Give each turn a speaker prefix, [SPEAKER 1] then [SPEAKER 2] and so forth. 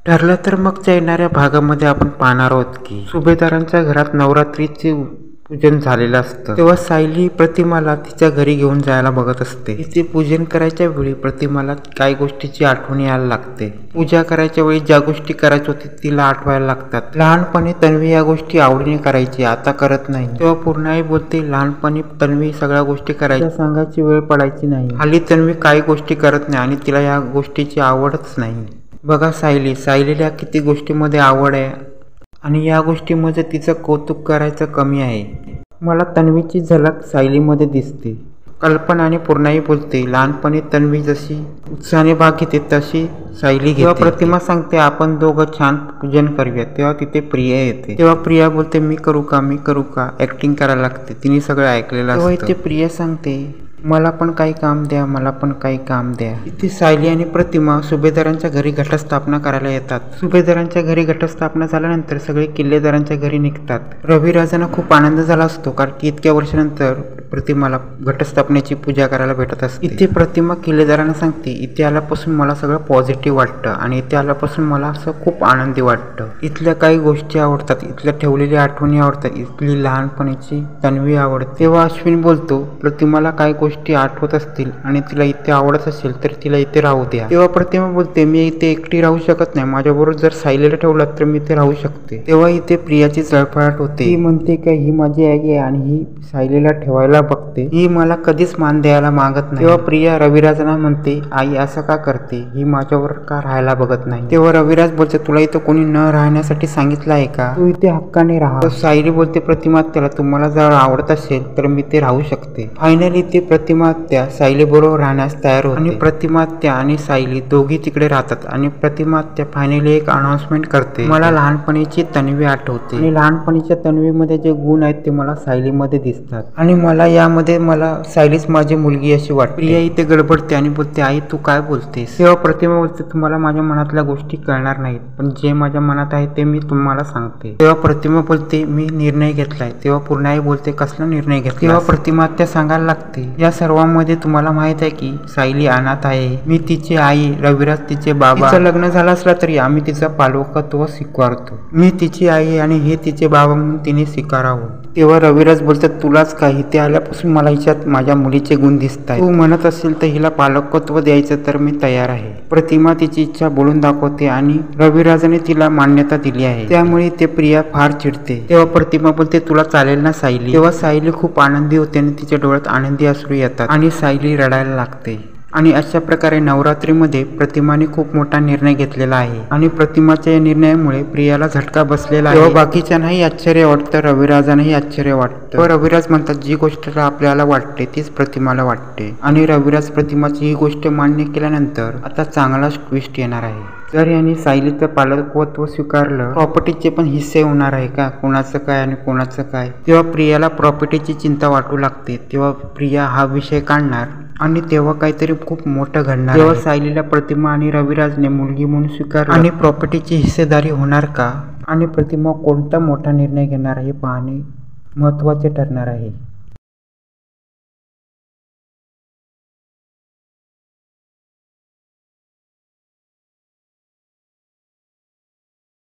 [SPEAKER 1] ठरलं तर मगच्या येणाऱ्या भागामध्ये आपण पाहणार आहोत की सुभेदारांच्या घरात नवरात्रीचे पूजन झालेलं असतं, तेव्हा सायली प्रतिमाला तिच्या घरी घेऊन जायला बघत असते. तिचे पूजन करायच्या वेळी प्रतिमाला काही गोष्टीची आठवण यायला लागते. पूजा करायच्या वेळी ज्या गोष्टी करायच्या होती तिला आठवायला लागतात. लहानपणी तन्वी या गोष्टी आवडीने करायची, आता करत नाही. तेव्हा पूर्णाई बोलते, लहानपणी तन्वी सगळ्या गोष्टी करायची, सांगायची वेळ पडायची नाही. हल्ली तन्वी काही गोष्टी करत नाही आणि तिला या गोष्टीची आवडच नाही. बघा सायलीला किती गोष्टीमध्ये आवड आहे आणि या गोष्टीमध्ये तिचं कौतुक करायचं कमी आहे. मला तन्वीची झलक सायलीमध्ये दिसते. कल्पना आणि पूर्णाई बोलते, लहानपणी तन्वी जशी उत्साहाने भाग घेते तशी सायली घेते. तेव्हा प्रतिमा सांगते, आपण दोघं छान पूजन करूया. तेव्हा तिथे प्रिया येते. तेव्हा प्रिया बोलते, मी करू का ऍक्टिंग करायला लागते. तिने सगळं ऐकलेलं असतं. तेव्हा इथे प्रिया सांगते, मला पण काही काम द्या. इथे सायली आणि प्रतिमा सुभेदारांच्या घरी घटस्थापना करायला येतात. सुभेदारांच्या घरी घटस्थापना झाल्यानंतर सगळे किल्लेदारांच्या घरी निघतात. रविराजांना खूप आनंद झाला असतो, कारण की इतक्या वर्षानंतर प्रतिमाला घटस्थापनेची पूजा करायला भेटत असते. इथे प्रतिमा किल्लेदारांना सांगते, इथे आल्यापासून मला सगळं पॉझिटिव्ह वाटतं आणि इथे आल्यापासून मला असं खूप आनंदी वाटतं. इथल्या काही गोष्टी आवडतात, इथल्या ठेवलेल्या आठवणी आवडतात, इथली लहानपणीची तन्वी आवडते. तेव्हा अश्विन बोलतो, प्रतिमाला काय गोष्टी आठवत असतील आणि तिला इथे आवडत असेल तर तिला इथे राहू द्या. तेव्हा प्रतिमा बोलते, मी इथे एकटी राहू शकत नाही, माझ्याबरोबर जर सायलीला ठेवलं तर मी इथे राहू शकते. तेव्हा इथे प्रियाची जळफळाट होते. ती म्हणते का ही माझी आई आहे आणि ही सायलीला ठेवायला बघते, ही मला कधीच मान द्यायला मागत नाही. तेव्हा प्रिया रविराजांना म्हणते, आई असं का करते, ही माझ्यावर का राहायला बघत नाही. तेव्हा रविराज बोलते, तुला इथं कोणी न राहण्यासाठी सांगितलं आहे का, तू इथे हक्काने राहा. सायली बोलते, प्रतिमा त्याला तुम्हाला जर आवडत असेल तर मी ते राहू शकते. फायनली ते प्रतिमा त्या सायली बरोबर राहण्यास तयार होते आणि प्रतिमा त्या आणि सायली दोघी तिकडे राहतात. आणि प्रतिमा त्या फायनली एक अनाउन्समेंट करते, मला लहानपणीची तन्वी आठवते आणि लहानपणीच्या तन्वीमध्ये जे गुण आहेत ते मला सायलीमध्ये दिसतात आणि मला यामध्ये सायलीच माझी मुलगी अशी वाटते. प्रिया इथे गडबडते आणि बोलते, आई तू काय बोलतेस. तेव्हा प्रतिमा बोलते, तुम्हाला माझ्या मनातल्या गोष्टी कळणार नाहीत, पण जे माझ्या मनात आहे ते मी तुम्हाला सांगते. तेव्हा प्रतिमा बोलते, मी निर्णय घेतलाय. तेव्हा पूर्णाई बोलते, कसला निर्णय घेतला. तेव्हा प्रतिमा त्या सांगायला लागते, या सर्वांमध्ये तुम्हाला माहित आहे की सायली अनाथ आहे. मी तिची आई, रविराज तिचे बाबा. तिचं लग्न झालं असलं तरी आम्ही तिचं पालकत्व स्वीकारतो. मी तिची आई आणि हे तिचे बाबा म्हणून तिने स्वीकारावं. तेव्हा रविराज बोलतात, तुलाच काय, इथे आल्यापासून मला हिच्यात माझ्या मुलीचे गुण दिसत आहेत. तू म्हणत असेल तर हिला पालकत्व द्यायचं तर मी तयार आहे. प्रतिमा तिची इच्छा बोलून दाखवते आणि रविराजाने तिला मान्यता दिली आहे. त्यामुळे ते प्रिया फार चिडते. तेव्हा प्रतिमा बोलते, तुला चालेल ना सायली. तेव्हा सायली खूप आनंदी होते आणि तिच्या डोळ्यात आनंदी अश्रू येतात आणि सायली रडायला लागते. आणि अशा प्रकारे नवरात्रीमध्ये प्रतिमाने खूप मोठा निर्णय घेतलेला आहे आणि प्रतिमाच्या या निर्णयामुळे प्रियाला झटका बसलेला आहे. तेव्हा बाकीच्यांनाही आश्चर्य वाटतं, रविराजांनाही आश्चर्य वाटतं. रविराज म्हणतात, जी गोष्ट आपल्याला वाटते तीच प्रतिमाला वाटते. आणि रविराज प्रतिमाची ही गोष्ट मान्य केल्यानंतर आता चांगला ट्विस्ट येणार आहे. जर यांनी सायलीचं पालकत्व स्वीकारलं, प्रॉपर्टीचे पण हिस्से होणार आहे का, कोणाचं काय आणि कोणाचं काय. तेव्हा प्रियाला प्रॉपर्टीची चिंता वाटू लागते. तेव्हा प्रिया हा विषय काढणार आणि तेव्हा काहीतरी खूप मोठं घडणार. तेव्हा सायलीला प्रतिमा आणि रविराजने मुलगी म्हणून स्वीकारलं आणि प्रॉपर्टीची हिस्सेदारी होणार का आणि प्रतिमा कोणता मोठा निर्णय घेणार हे पाहणे महत्त्वाचे ठरणार आहे.